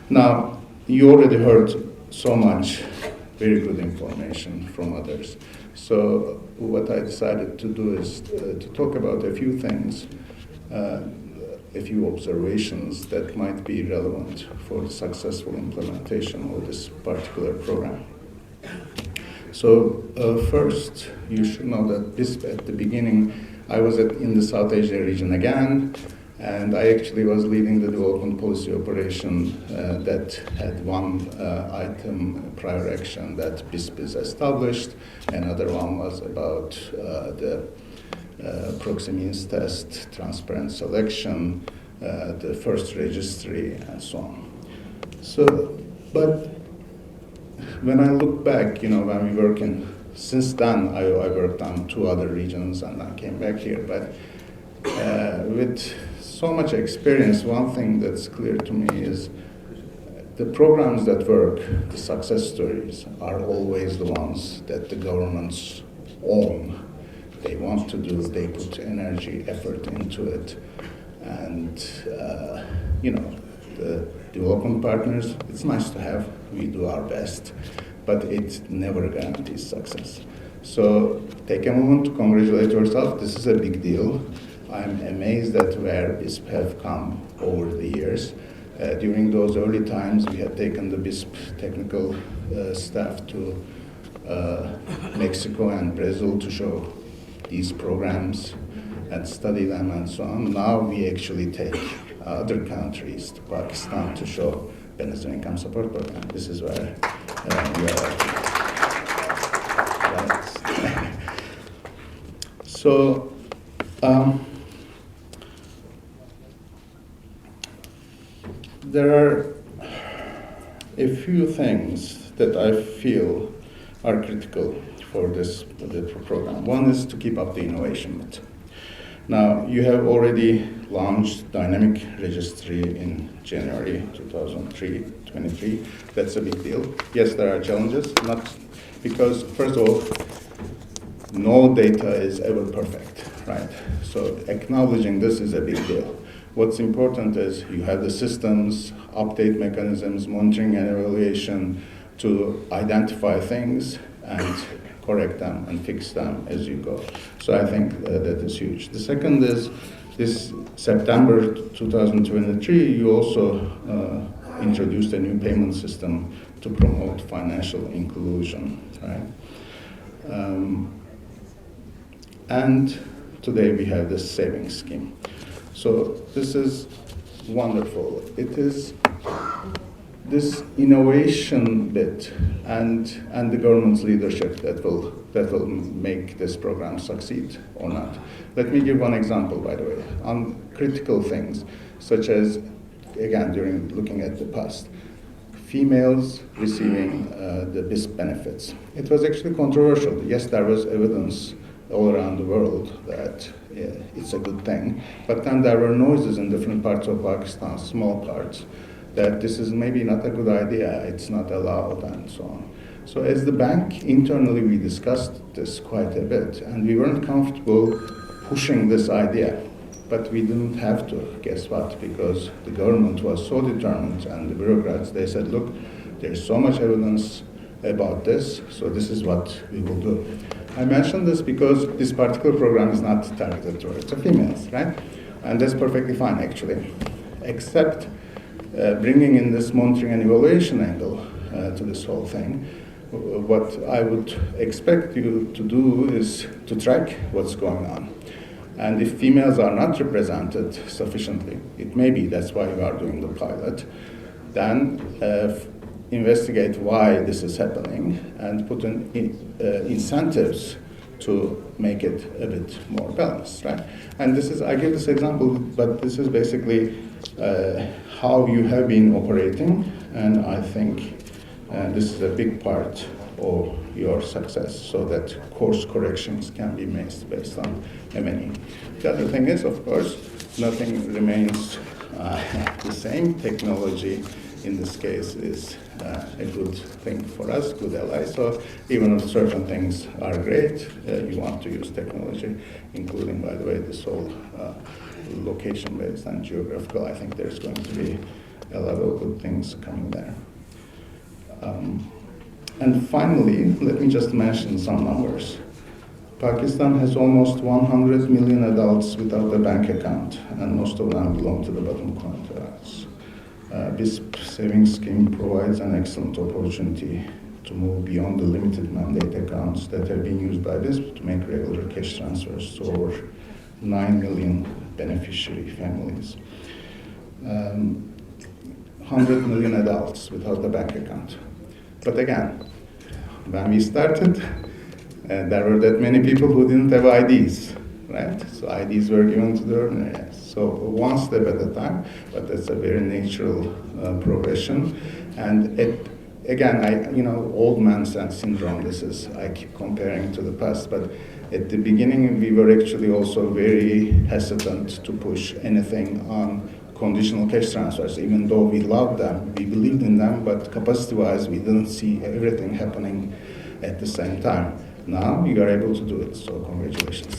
Now, you already heard so much very good information from others. So what I decided to do is to talk about a few things, a few observations that might be relevant for the successful implementation of this particular program. So first, you should know that BISP at the beginning, I was in the South Asia region again, and I actually was leading the development policy operation that had one item, prior action, that BISP is established. Another one was about the proxy means test, transparent selection, the first registry, and so on. So, but when I look back, when we work since then, I worked on 2 other regions and I came back here. But with so much experience, one thing that's clear to me is the programs that work, the success stories, are always the ones that the governments own. They want to do, they put energy, effort into it. And, the development partners, it's nice to have, we do our best, but it never guarantees success. So take a moment to congratulate yourself. This is a big deal. I'm amazed at where BISP have come over the years. During those early times, we had taken the BISP technical staff to Mexico and Brazil to show these programs and study them and so on. Now we actually take other countries to Pakistan to show Benefit Income Support Program. This is where we are. Right. So, there are a few things that I feel are critical for this program. One is to keep up the innovation bit. Now, you have already launched dynamic registry in January 2023. That's a big deal. Yes, there are challenges, not because, first of all, no data is ever perfect, right? So acknowledging this is a big deal. What's important is you have the systems, update mechanisms, monitoring and evaluation to identify things and correct them and fix them as you go. So I think that is huge. The second is this September 2023, you also introduced a new payment system to promote financial inclusion, right? And today we have this savings scheme. So this is wonderful. It is this innovation bit and the government's leadership that will make this program succeed or not. Let me give one example, by the way, on critical things, such as, again, during looking at the past, females receiving the BISP benefits. It was actually controversial. Yes, there was evidence all around the world that it's a good thing, but then there were noises in different parts of Pakistan, small parts, that this is maybe not a good idea, it's not allowed, and so on. So as the bank, internally we discussed this quite a bit, and we weren't comfortable pushing this idea. But we didn't have to, guess what? Because the government was so determined, and the bureaucrats, they said, look, there's so much evidence about this, so this is what we will do. I mention this because this particular program is not targeted towards the females, right? And that's perfectly fine, actually, except bringing in this monitoring and evaluation angle to this whole thing. What I would expect you to do is to track what's going on. And if females are not represented sufficiently, it may be that's why you are doing the pilot, then investigate why this is happening and put in incentives to make it a bit more balanced, right? And this is, I give this example, but this is basically how you have been operating, and I think this is a big part of your success, so that course corrections can be made based on M&E. The other thing is, of course, nothing remains the same. Technology, in this case, is a good thing for us, good ally. So even if certain things are great, you want to use technology, including, by the way, this whole location-based and geographical. I think there's going to be a lot of good things coming there. And finally, let me just mention some numbers. Pakistan has almost 100 million adults without a bank account, and most of them belong to the bottom quintiles. BISP savings scheme provides an excellent opportunity to move beyond the limited mandate accounts that have been used by BISP to make regular cash transfers to over 9 million beneficiary families. 100 million adults without a bank account. But again, when we started, there were that many people who didn't have IDs, right? So IDs were given to the urban areas. So one step at a time, but that's a very natural progression. And old man syndrome, I keep comparing to the past, but at the beginning we were actually also very hesitant to push anything on conditional cash transfers, even though we loved them, we believed in them, but capacity-wise, we didn't see everything happening at the same time. Now, you are able to do it, so congratulations.